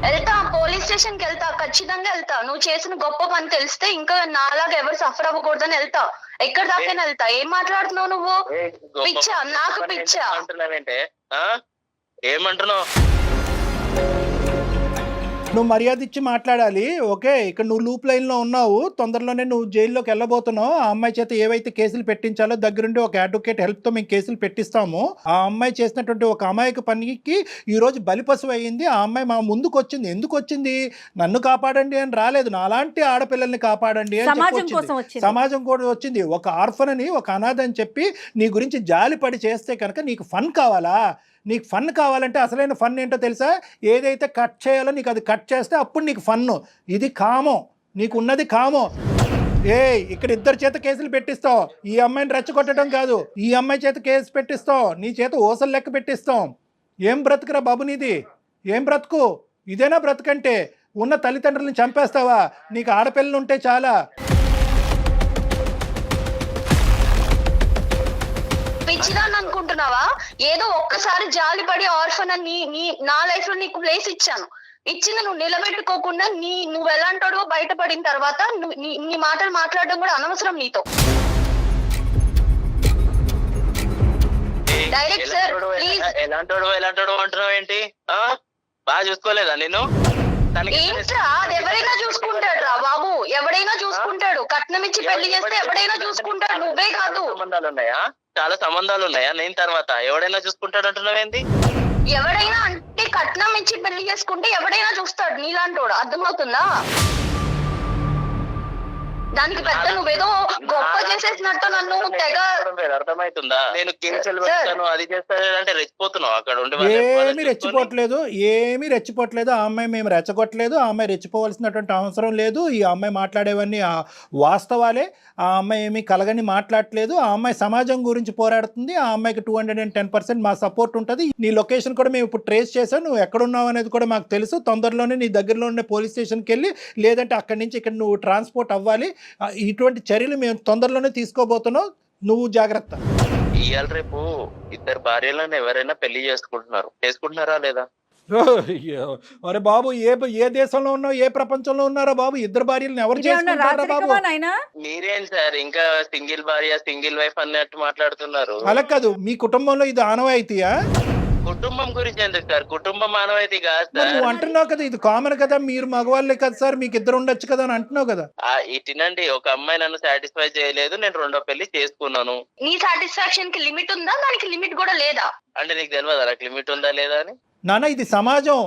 వెళ్తా, పోలీస్ స్టేషన్ కి వెళ్తా, ఖచ్చితంగా వెళ్తా. నువ్వు చేసిన గొప్ప పని తెలిస్తే ఇంకా నాలాగా ఎవరు సఫర్ అవ్వకూడదని వెళ్తా. ఎక్కడ దాకా వెళ్తా. ఏం మాట్లాడుతున్నావు నువ్వు? పిచ్చా, నాకు పిచ్చా. ఏమంటున్నావు? నువ్వు మర్యాద ఇచ్చి మాట్లాడాలి. ఓకే, ఇక్కడ నువ్వు లూప్ లైన్లో ఉన్నావు, తొందరలోనే నువ్వు జైల్లోకి వెళ్ళబోతున్నావు. ఆ అమ్మాయి చేత ఏవైతే కేసులు పెట్టించాలో దగ్గరుండి ఒక అడ్వకేట్ హెల్ప్తో మేము కేసులు పెట్టిస్తాము. ఆ అమ్మాయి చేసినటువంటి ఒక అమాయక పనికి ఈరోజు బలిపశువు అయ్యింది. ఆ అమ్మాయి మా ముందుకు వచ్చింది. ఎందుకు వచ్చింది? నన్ను కాపాడండి అని రాలేదు, నాలాంటి ఆడపిల్లల్ని కాపాడండి అని సమాజం కూడా వచ్చింది. ఒక ఆర్ఫన్ అని, ఒక అనాథ అని చెప్పి నీ గురించి జాలిపడి చేస్తే కనుక నీకు ఫన్ కావాలా? నీకు ఫన్ కావాలంటే అసలైన ఫన్ ఏంటో తెలుసా? ఏదైతే కట్ చేయాలో నీకు అది కట్ చేస్తే అప్పుడు నీకు ఫన్ను. ఇది కామం, నీకు ఉన్నది కామం. ఇక్కడ 2 చేత కేసులు పెట్టిస్తావు. ఈ అమ్మాయిని రెచ్చగొట్టడం కాదు, ఈ అమ్మాయి చేత కేసు పెట్టిస్తావు, నీ చేత ఓసలు లెక్క పెట్టిస్తాం. ఏం బ్రతుకురా బాబు నీది? ఏం బ్రతుకు? ఇదేనా బ్రతుకంటే? ఉన్న తల్లిదండ్రులను చంపేస్తావా? నీకు ఆడపిల్లలు ఉంటే చాలా. పిచ్చిదాన్ని అనుకుంటున్నావా? ఏదో ఒక్కసారి జాలిపడి ఆర్ఫన్ అని నా లైఫ్ లో నీకు ప్లేస్ ఇచ్చాను. ఇచ్చింది నువ్వు నిలబెట్టుకోకుండా నువ్వు ఎలాంటాడో బయటపడిన తర్వాత నీ మాటలు మాట్లాడడం కూడా అనవసరం నీతో. Direct sir please. ఎలాంటాడో అంటున్నావు ఏంటి? బాగా చూసుకోలేదా నేను? ఏంట్రా, ఎవరైనా చూసుకుంటాడు రా బాబు, ఎవడైనా చూసుకుంటాడు. కట్నం ఇచ్చి పెళ్లి చేస్తే ఎవడైనా చూసుకుంటాడు, నువ్వే కాదు. సంబంధాలు ఉన్నాయా? చాలా సంబంధాలు ఉన్నాయా? నేను తర్వాత ఎవడైనా చూసుకుంటాడు అంటున్నావేంటి? ఎవడైనా అంటే కట్నం ఇచ్చి పెళ్లి చేసుకుంటే ఎవడైనా చూస్తాడు నీలాంటోడు, అర్థమవుతుందా? దానికి పెద్ద నువ్వేదో గొప్ప చేసేసినట్టు నన్ను తెగ అర్థమవుతుందా? నేను కేసులు పెడతాను అది చేస్తాను అంటే రెచ్చిపోతున్నావు అక్కడ ఉండి. ఏమీ రెచ్చిపోవట్లేదు. ఆ అమ్మాయి మేము రెచ్చగొట్టలేదు. ఆ అమ్మాయి రెచ్చిపోవాల్సినటువంటి అవసరం లేదు. ఈ అమ్మాయి మాట్లాడేవన్నీ వాస్తవాలే. ఆ అమ్మాయి ఏమీ కలగని మాట్లాడలేదు. ఆ అమ్మాయి సమాజం గురించి పోరాడుతుంది. ఆ అమ్మాయికి 210% మా సపోర్ట్ ఉంటుంది. నీ లొకేషన్ కూడా మేము ఇప్పుడు ట్రేస్ చేసాం. నువ్వు ఎక్కడున్నావు అనేది కూడా మాకు తెలుసు. తొందరలోనే నీ దగ్గరలో ఉండే పోలీస్ స్టేషన్కి వెళ్ళి, లేదంటే అక్కడి నుంచి ఇక్కడ నువ్వు ట్రాన్స్పోర్ట్ అవ్వాలి. ఇటువంటి చర్యలు మేము తొందరలోనే తీసుకోబోతున్నాం. నువ్వు జాగ్రత్త. ఇవాళ రేపు ఇద్దరు భార్యలను ఎవరైనా పెళ్లి చేసుకుంటున్నారా లేదా? అరే బాబు, ఏ దేశంలో ఉన్నావు, ఏ ప్రపంచంలో ఉన్నారా బాబు? ఇద్దరు భార్యలను ఎవరు చేసుకుంటారా బాబు? మీరేం సార్ ఇంకా సింగిల్ భార్య సింగిల్ వైఫ్ అన్నట్టు మాట్లాడుతున్నారు? అలా కాదు, మీ కుటుంబంలో ఇది ఆనవాయితీయా? కుటుంబం గురించి ఎందుకు సార్? కుటుంబం ఆనవాయితీ కాదు సార్. నువ్వు అంటున్నావు కదా ఇది కామన్ కదా, మీరు మగవాళ్ళే కదా సార్, మీకు ఇద్దరు ఉండొచ్చు కదా అని అంటున్నావు కదా. ఇటునండి, ఒక అమ్మాయి నన్ను సాటిస్ఫై చేయలేదు, నేను రెండో పెళ్లి చేసుకున్నాను. నీ సాటిస్ఫాక్షన్ కి లిమిట్ ఉందా? దానికి లిమిట్ కూడా లేదా? అంటే నీకు తెలియదు నాకు లిమిట్ ఉందా లేదా అని? నాన్న, ఇది సమాజం.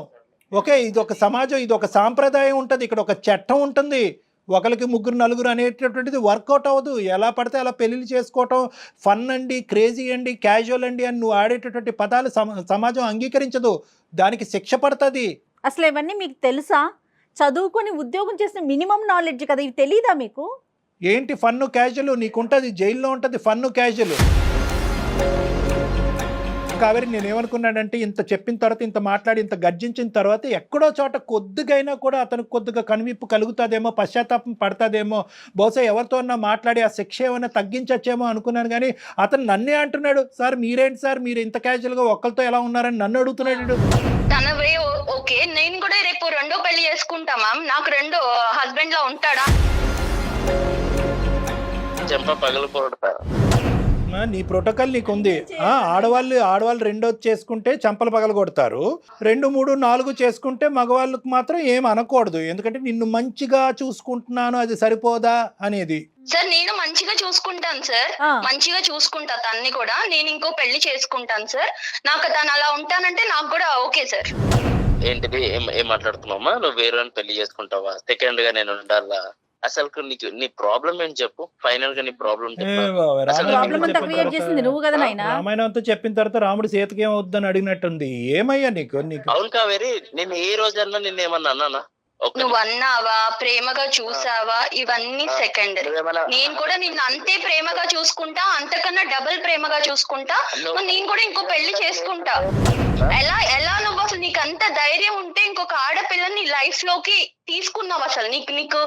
ఓకే, ఇది ఒక సమాజం, ఇది ఒక సాంప్రదాయం ఉంటుంది, ఇక్కడ ఒక చట్టం ఉంటుంది. ఒకరికి ముగ్గురు నలుగురు అనేటటువంటిది వర్కౌట్ అవ్వదు. ఎలా పడితే అలా పెళ్ళిళ్ళు చేసుకోవటం ఫన్ అండి, క్రేజీ అండి, క్యాజువల్ అండి అని నువ్వు ఆడేటటువంటి పదాలు సమాజం అంగీకరించదు. దానికి శిక్ష పడుతుంది. అసలు ఇవన్నీ మీకు తెలుసా? చదువుకొని ఉద్యోగం చేసిన మినిమం నాలెడ్జ్ కదా, ఇవి తెలీదా మీకు? ఏంటి ఫన్ను క్యాజువల్? నీకుంటుంది, జైల్లో ఉంటుంది ఫన్ను క్యాజువల్. కావేరి, నేనేమనుకున్నానంటే ఇంత చెప్పిన తర్వాత, ఇంత మాట్లాడి, ఇంత గర్జించిన తర్వాత ఎక్కడో చోట కొద్దిగైనా కూడా అతనికి కొద్దిగా కనువిప్పు కలుగుతుందేమో, పశ్చాత్తాపం పడతాదేమో, బహుశా ఎవరితో మాట్లాడి ఆ శిక్ష ఏమైనా తగ్గించచ్చేమో అనుకున్నాను. కానీ అతను నన్నే అంటున్నాడు, సార్ మీరేంటి సార్, మీరు ఇంత క్యాజువల్గా ఒక్కరితో ఎలా ఉన్నారని నన్ను అడుగుతున్నాడు. తన వే ఓకే, నేను కూడా రేపు రెండో పెళ్లి చేసుకుంటా మ్యామ్. నాకు రెండో హస్బెండ్ లా ఉంటాడా? చెంప పగలకూడదు. నీ ప్రోటోకాల్ నీకుంది. ఆడవాళ్ళు రెండోది చేసుకుంటే చంపలు పగలగొడతారు, 2, 3, 4 చేసుకుంటే మగవాళ్ళకు మాత్రం ఏం అనకూడదు. ఎందుకంటే నిన్ను మంచిగా చూసుకుంటున్నాను, అది సరిపోదా అనేది. సార్ నేను మంచిగా చూసుకుంటాను సార్, మంచిగా చూసుకుంటా తన్ని కూడా. నేను ఇంకో పెళ్లి చేసుకుంటాను సార్. నాకు తను అలా ఉంటానంటే నాకు కూడా ఓకే సార్. ఏంటిది, ఏం మాట్లాడుతున్నావమ్మా? నువ్వు వేరే పెళ్లి చేసుకుంటావా? సెకండ్ గా నేను ఉండాలా? అసలు నీకు నీ ప్రాబ్లం ఏంటి చెప్పు. ఫైనల్ గా నీ ప్రాబ్లం రామాయణం అంతా చెప్పిన తర్వాత రాముడు సీతకి ఏమవుద్దని అడిగినట్టుంది. ఏమయ్యా నీకు? అవును కావేరి, నేను ఏ రోజన్నా నిన్నేమన్నా అన్నానా? నువ్వు అన్నావా, ప్రేమగా చూసావా, ఇవన్నీ సెకండ్. నేను కూడా నిన్ను అంతే ప్రేమగా చూసుకుంటా, అంతకన్నా డబుల్ ప్రేమగా చూసుకుంటా. నేను కూడా ఇంకో పెళ్లి చేసుకుంటా. ఎలా నువ్వు అసలు నీకు అంత ధైర్యం ఉంటే ఇంకొక ఆడపిల్లని లైఫ్ లోకి తీసుకున్నావు? అసలు నీకు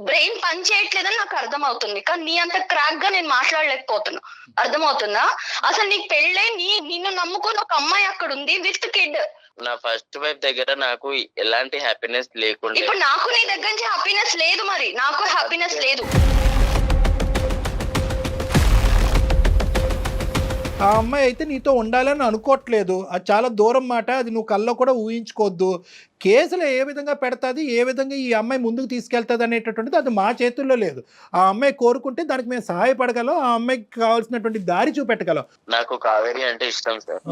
బ్రెయిన్ పని చేయట్లేదని నాకు అర్థమవుతుంది. కానీ నీ అంత క్రాక్ గా నేను మాట్లాడలేకపోతున్నా, అర్థమవుతుందా? అసలు నీకు పెళ్ళై నిన్ను నమ్ముకుని ఒక అమ్మాయి అక్కడ ఉంది విత్ కిడ్. నా ఫస్ట్ వైఫ్ దగ్గర నాకు ఎలాంటి హ్యాపీనెస్ లేకుండా, ఇప్పుడు నాకు నీ దగ్గర నుంచి హ్యాపీనెస్ లేదు. మరి నాకు హ్యాపీనెస్ లేదు. ఆ అమ్మాయి అయితే నీతో ఉండాలని అనుకోవట్లేదు. అది చాలా దూరం మాట. అది నువ్వు కల్లో కూడా ఊహించుకోవద్దు. కేసులు ఏ విధంగా పెడతాది, ఏ విధంగా ఈ అమ్మాయి ముందుకు తీసుకెళ్తుంది అనేటటువంటిది అది మా చేతుల్లో లేదు. ఆ అమ్మాయి కోరుకుంటే దానికి మేము సహాయపడగలం, ఆ అమ్మాయికి కావాల్సినటువంటి దారి చూపెట్టగలం. నాకు కావేరి అంటే ఇష్టం సార్,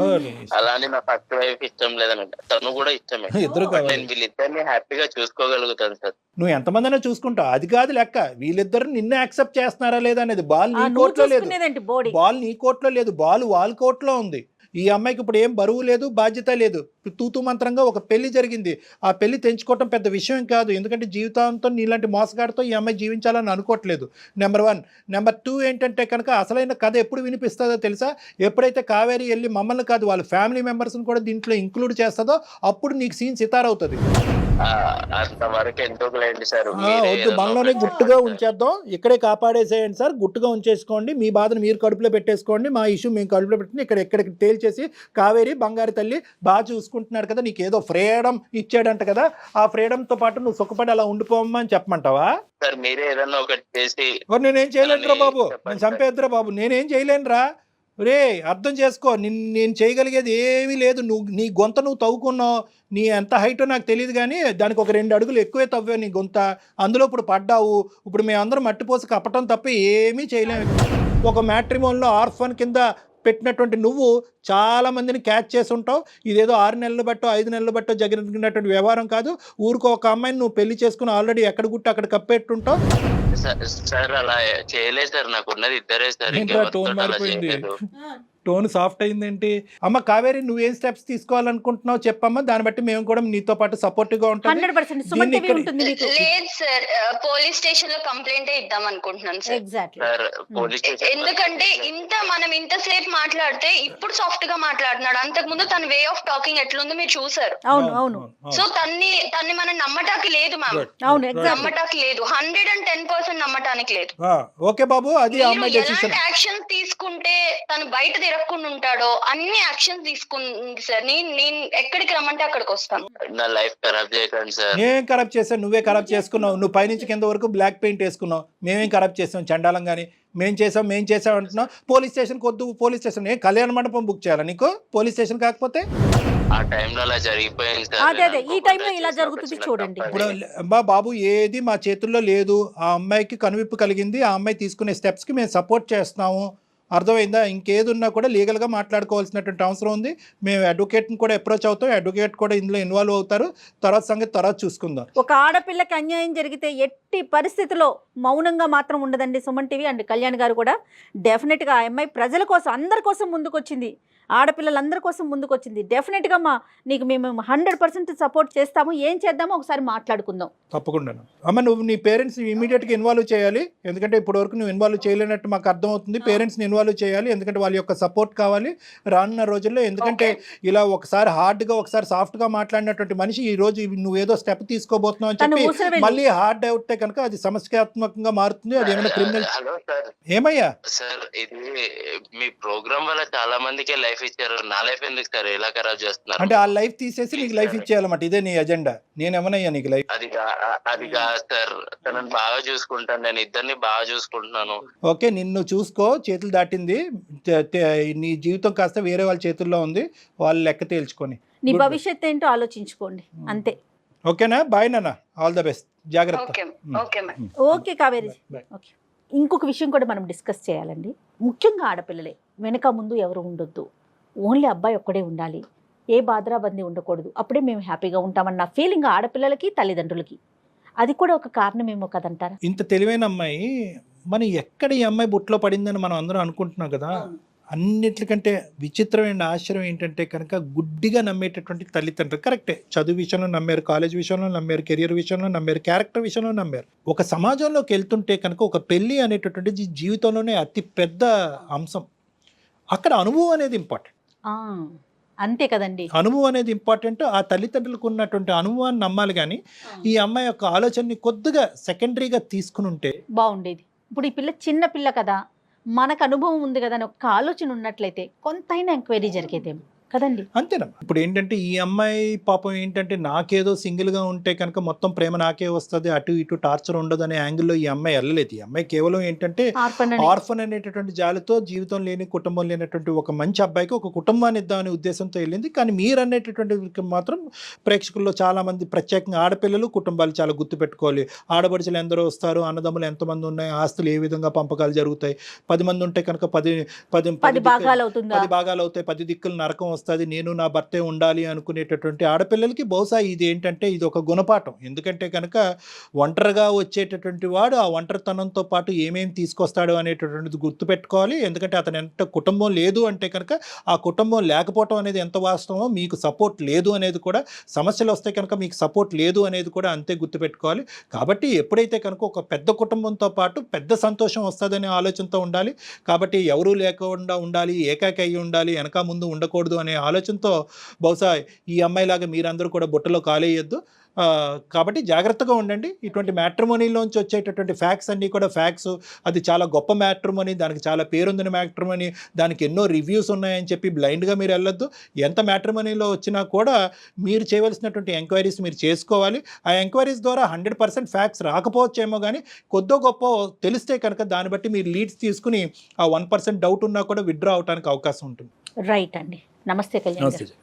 అలానే నా ఫస్ట్ వైఫ్ ఇష్టం లేదనంటే తను కూడా ఇష్టమే. ఇద్దరు వీళ్ళిద్దరిని హ్యాపీగా చూసుకోగలుగుతాను సార్. నువ్వు ఎంతమందినా చూసుకుంటావు, అది కాదు లెక్క. వీళ్ళిద్దరు నిన్నే యాక్సెప్ట్ చేస్తున్నారా లేదా అనేది. బాల్ నీ కోర్టులో లేదు, బాల్ నీ కోర్టులో లేదు, బాల్ వాళ్ళ కోర్టులో ఉంది. ఈ అమ్మాయికి ఇప్పుడు ఏం బరువు లేదు, బాధ్యత లేదు. తూతూ మంత్రంగా ఒక పెళ్లి జరిగింది. ఆ పెళ్లి తెంచుకోవటం పెద్ద విషయం కాదు. ఎందుకంటే జీవితాంతం నీలాంటి మోసగాడితో ఈ అమ్మాయి జీవించాలని అనుకోవట్లేదు. నెంబర్ 1. నెంబర్ 2 ఏంటంటే కనుక అసలైన కథ ఎప్పుడు వినిపిస్తుందో తెలుసా? ఎప్పుడైతే కావేరి వెళ్ళి మమ్మల్ని కాదు వాళ్ళ ఫ్యామిలీ మెంబర్స్ని కూడా దీంట్లో ఇంక్లూడ్ చేస్తుందో అప్పుడు నీకు సీన్ సితారవుతుంది. అంతవరకు ఎందుకు లేండి సార్, వద్దు, మనలోనే గుట్టుగా ఉంచేద్దాం. ఇక్కడే కాపాడేసేయండి సార్, గుట్టుగా ఉంచేసుకోండి. మీ బాధను మీరు కడుపులో పెట్టేసుకోండి, మా ఇష్యూ మేము కడుపులో పెట్టుకుని ఇక్కడికి తేల్చేసి కావేరి బంగారు తల్లి బాగా చూసుకుంటున్నాడు కదా, నీకు ఏదో ఫ్రీడమ్ ఇచ్చాడంట కదా, ఆ ఫ్రీడమ్తో పాటు నువ్వు సుఖపడి అలా ఉండిపోమ్మా అని చెప్పమంటావా? సార్ మీరే ఏదన్నా ఒకటి చేసి. నేనేం చేయలేనురా బాబు, నేను చంపేద్దురా బాబు, నేనేం చేయలేనురా. రే అర్థం చేసుకో, నేను చేయగలిగేది ఏమీ లేదు. నీ గొంత నువ్వు తవ్వుకున్నావు, నీ ఎంత హైటో నాకు తెలియదు, కానీ దానికి ఒక 2 అడుగులు ఎక్కువే తవ్వావు నీ గొంత. అందులో ఇప్పుడు పడ్డావు. ఇప్పుడు మేమందరం మట్టిపోసి కప్పటం తప్ప ఏమీ చేయలేము. ఒక మ్యాట్రిమోన్లో ఆర్ఫన్ కింద పెట్టినటువంటి నువ్వు చాలా మందిని క్యాచ్ చేసి ఉంటావు. ఇదేదో 6 నెలలు బట్టో 5 నెలలు బట్టో జరిగినటువంటి వ్యవహారం కాదు. ఊరికో ఒక అమ్మాయిని నువ్వు పెళ్లి చేసుకుని ఆల్రెడీ ఎక్కడ గుట్టి అక్కడ కప్పెట్టుంటావు. సార్ అలా చేయలేదు సార్, నాకు ఉన్నది ఇద్దరే సార్. టోన్ మారిపోయింది, టోన్ సాఫ్ట్ అయిందేంటి? అమ్మ కావేరి, నువ్వేం స్టెప్స్ తీసుకోవాలనుకుంటున్నావు చెప్పమ్మా, దాన్ని బట్టి మేము కూడా నీతో పాటు సపోర్టివ్ గా ఉంటాం. 100% సుమన్ టీవీ ఉంటుంది మీకు. లేదు సార్, పోలీస్ స్టేషన్ లో కంప్లైంట్ ఇద్దాం అనుకుంటున్నాను సార్. ఎగ్జాక్ట్లీ. ఎందుకంటే మనం ఇంతసేపు మాట్లాడితే ఇప్పుడు సాఫ్ట్ గా మాట్లాడుతున్నాడు, అంతకు ముందు తన వే ఆఫ్ టాకింగ్ ఎట్లుందో మీరు చూసారు. అవును అవును. సో తన్ని మనం నమ్మటానికి లేదు మ్యామ్. అవును, నమ్మటానికి లేదు, 110% నమ్మటానికి లేదు. ఓకే బాబు, అది అమ్మాయి డెసిషన్. ఎలాంటి యాక్షన్స్ తీసుకుంటే తను బయట తిరగకుండా ఉంటాడో అన్ని యాక్షన్స్ తీసుకుంది సార్. నేను ఎక్కడికి రమ్మంటే అక్కడికి వస్తాను. నా లైఫ్ ఖరాబ్ చేయకండి సార్. నేనేం ఖరాబ్ చేశాను? నువ్వే ఖరాబ్ చేసుకున్నావు. నువ్వు పైనుంచి కింద వరకు బ్లాక్ పెయింట్ వేసుకున్నావు. మేమేం ఖరాబ్ చేసాం? చండాలం కానీ మేము చేసాం అంటున్నావు. పోలీస్ స్టేషన్కి వద్దు, పోలీస్ స్టేషన్ ఏ కళ్యాణ మండపం బుక్ చేయాలా నీకు? పోలీస్ స్టేషన్ కాకపోతే ఆ టైంలో అలా జరిగిపోయింది సార్. అదే ఈ టైంలో ఇలా జరుగుతుంది చూడండి. ఇప్పుడు బాబు ఏది మా చేతుల్లో లేదు. ఆ అమ్మాయికి కనువిప్పు కలిగింది, ఆ అమ్మాయి తీసుకునే స్టెప్స్కి మేము సపోర్ట్ చేస్తున్నాము. అర్థమైందా? ఇంకేది ఉన్నా కూడా లీగల్గా మాట్లాడుకోవాల్సినటువంటి అవసరం ఉంది. మేము అడ్వకేట్ని కూడా అప్రోచ్ అవుతాం, అడ్వకేట్ కూడా ఇందులో ఇన్వాల్వ్ అవుతారు. తర్వాత సంగతి తర్వాత చూసుకుందాం. ఒక ఆడపిల్లకి అన్యాయం జరిగితే ఎట్టి పరిస్థితిలో మౌనంగా మాత్రం ఉండదండి సుమన్ టీవీ అండ్ కళ్యాణ్ గారు కూడా. డెఫినెట్గా ఆ అమ్మాయి ప్రజల కోసం, అందరి కోసం ముందుకొచ్చింది, ఆడపిల్లలందరి కోసం ముందుకొచ్చింది. డెఫినెట్గా నీకు మేము 100% సపోర్ట్ చేస్తాము. ఏం చేద్దామో ఒకసారి మాట్లాడుకుందాం. తప్పకుండా అమ్మ. నువ్వు నీ పేరెంట్స్ ఇమీడియట్గా ఇన్వాల్వ్ చేయాలి, ఎందుకంటే ఇప్పటివరకు నువ్వు ఇన్వాల్వ్ చేయలేనట్టు మాకు అర్థమవుతుంది. పేరెంట్స్ని ఇన్వాల్వ్ చేయాలి, ఎందుకంటే వాళ్ళ యొక్క సపోర్ట్ కావాలి రానున్న రోజుల్లో. ఎందుకంటే ఇలా ఒకసారి హార్డ్గా ఒకసారి సాఫ్ట్గా మాట్లాడినటువంటి మనిషి ఈ రోజు నువ్వేదో స్టెప్ తీసుకోబోతున్నావు అని చెప్పి మళ్ళీ హార్డ్ అవుతే కనుక అది సమస్యాత్మకంగా మారుతుంది. అది ఏమైనా క్రిమినల్. ఏమయ్యా సార్, ఇది మీ ప్రోగ్రామ్ వల్ల చాలా మందికి లైఫ్ ఇచ్చారు, నా లైఫ్ ఎందుకు సార్ ఇలా ఖరాబ్ చేస్తున్నారు? అంటే ఆ లైఫ్ తీసేసి నీకు లైఫ్ ఇచ్చేయాలన్నమాట, ఇదే నీ అజెండా? నేనేమనయ్యా నీకు లైఫ్? అది కాదు సార్, తనని బాగా చూసుకుంటాను, నేను ఇద్దరిని బాగా చూసుకుంటున్నాను. ఓకే, నిన్ను చూసుకో, చేతులు దాటింది, నీ జీవితం కాస్త వేరే వాళ్ళ చేతుల్లో ఉంది, వాళ్ళు లెక్క తేల్చుకొని నీ భవిష్యత్తు ఏంటో ఆలోచించుకోండి, అంతే. ఓకేనా? బాయ్ నాన్న, ఆల్ ద బెస్ట్, జాగ్రత్త. ఓకే కావేరి. ఓకే, ఇంకొక విషయం కూడా మనం డిస్కస్ చేయాలండి. ముఖ్యంగా ఆడపిల్లలే, వెనక ముందు ఎవరు ఉండొద్దు, ఓన్లీ అబ్బాయి ఒక్కడే ఉండాలి, ఏ బాధరాబందీ ఉండకూడదు, అప్పుడే మేము హ్యాపీగా ఉంటామన్న ఫీలింగ్ ఆడపిల్లలకి తల్లిదండ్రులకి. అది కూడా ఒక కారణమేమో కదంటారా? ఇంత తెలివైన అమ్మాయి మనం ఎక్కడ ఈ అమ్మాయి బుట్లో పడిందని మనం అందరం అనుకుంటున్నాం కదా. అన్నిటికంటే విచిత్రమైన ఆశ్చర్యం ఏంటంటే కనుక గుడ్డిగా నమ్మేటటువంటి తల్లిదండ్రులు. కరెక్టే, చదువు విషయంలో నమ్మారు, కాలేజ్ విషయంలో నమ్మారు, కెరియర్ విషయంలో నమ్మారు, క్యారెక్టర్ విషయంలో నమ్మారు. ఒక సమాజంలోకి వెళ్తుంటే కనుక ఒక పెళ్ళి అనేటటువంటి జీవితంలోనే అతి పెద్ద అంశం. అక్కడ అనుభవం అనేది ఇంపార్టెంట్. అంతే కదండి, అనుభవం అనేది ఇంపార్టెంట్. ఆ తల్లిదండ్రులకు ఉన్నటువంటి అనుభవాన్ని నమ్మాలి, కానీ ఈ అమ్మాయి యొక్క ఆలోచనని కొద్దిగా సెకండరీగా తీసుకుని ఉంటే బాగుండేది. ఇప్పుడు ఈ పిల్ల చిన్న పిల్ల కదా, మనకు అనుభవం ఉంది కదా అని ఒక ఆలోచన ఉన్నట్లయితే కొంతైనా ఎంక్వైరీ జరిగేదేమో కదండి. అంతేనా? ఇప్పుడు ఏంటంటే ఈ అమ్మాయి పాపం ఏంటంటే నాకేదో సింగిల్గా ఉంటే కనుక మొత్తం ప్రేమ నాకే వస్తుంది, అటు ఇటు టార్చర్ ఉండదు అనే యాంగిల్లో ఈ అమ్మాయి వెళ్ళలేదు. ఈ అమ్మాయి కేవలం ఏంటంటే ఆర్ఫన్ అనేటటువంటి జాలితో, జీవితం లేని, కుటుంబం లేనటువంటి ఒక మంచి అబ్బాయికి ఒక కుటుంబాన్ని ఇద్దామనే ఉద్దేశంతో వెళ్ళింది. కానీ మీరు అనేటటువంటి మాత్రం ప్రేక్షకుల్లో చాలా మంది, ప్రత్యేకంగా ఆడపిల్లలు, కుటుంబాలు చాలా గుర్తుపెట్టుకోవాలి. ఆడపడుచులు ఎందరో వస్తారు, అన్నదమ్ములు ఎంతమంది ఉన్నాయి, ఆస్తులు ఏ విధంగా పంపకాలు జరుగుతాయి, 10 మంది ఉంటే కనుక 10 భాగాలు అవుతాయి, 10 దిక్కులు నరకం వస్తుంది, నేను నా భర్తే ఉండాలి అనుకునేటటువంటి ఆడపిల్లలకి బహుశా ఇది ఏంటంటే ఇది ఒక గుణపాఠం. ఎందుకంటే కనుక ఒంటరిగా వచ్చేటటువంటి వాడు ఆ ఒంటరితనంతో పాటు ఏమేమి తీసుకొస్తాడు అనేటటువంటిది గుర్తుపెట్టుకోవాలి. ఎందుకంటే అతను ఎంత కుటుంబం లేదు అంటే కనుక ఆ కుటుంబం లేకపోవటం అనేది ఎంత వాస్తవమో, మీకు సపోర్ట్ లేదు అనేది కూడా, సమస్యలు వస్తే కనుక మీకు సపోర్ట్ లేదు అనేది కూడా అంతే గుర్తుపెట్టుకోవాలి. కాబట్టి ఎప్పుడైతే కనుక ఒక పెద్ద కుటుంబంతో పాటు పెద్ద సంతోషం వస్తుందనే ఆలోచనతో ఉండాలి. కాబట్టి ఎవరూ లేకుండా ఉండాలి, ఏకాకి అయ్యి ఉండాలి, వెనక ముందు ఉండకూడదు అనే ఆలోచనతో బహుశా ఈ అమ్మాయిలాగా మీరందరూ కూడా బుట్టలో కాలేయొద్దు. కాబట్టి జాగ్రత్తగా ఉండండి. ఇటువంటి మ్యాట్రిమోనీలోంచి వచ్చేటటువంటి ఫ్యాక్ట్స్ అన్నీ కూడా ఫ్యాక్ట్స్, అది చాలా గొప్ప మ్యాట్రిమోనీ, దానికి చాలా పేరుందని మ్యాట్రిమోనీ, దానికి ఎన్నో రివ్యూస్ ఉన్నాయని చెప్పి బ్లైండ్గా మీరు వెళ్ళొద్దు. ఎంత మ్యాట్రిమోనీలో వచ్చినా కూడా మీరు చేయవలసినటువంటి ఎంక్వైరీస్ మీరు చేసుకోవాలి. ఆ ఎంక్వైరీస్ ద్వారా 100% ఫ్యాక్ట్స్ రాకపోవచ్చేమో, కానీ కొద్దో గొప్ప తెలిస్తే కనుక దాన్ని బట్టి మీరు లీడ్స్ తీసుకుని ఆ 1% డౌట్ ఉన్నా కూడా విత్డ్రా అవడానికి అవకాశం ఉంటుంది. రైట్ అండి. నమస్తే కళ్యాణ్.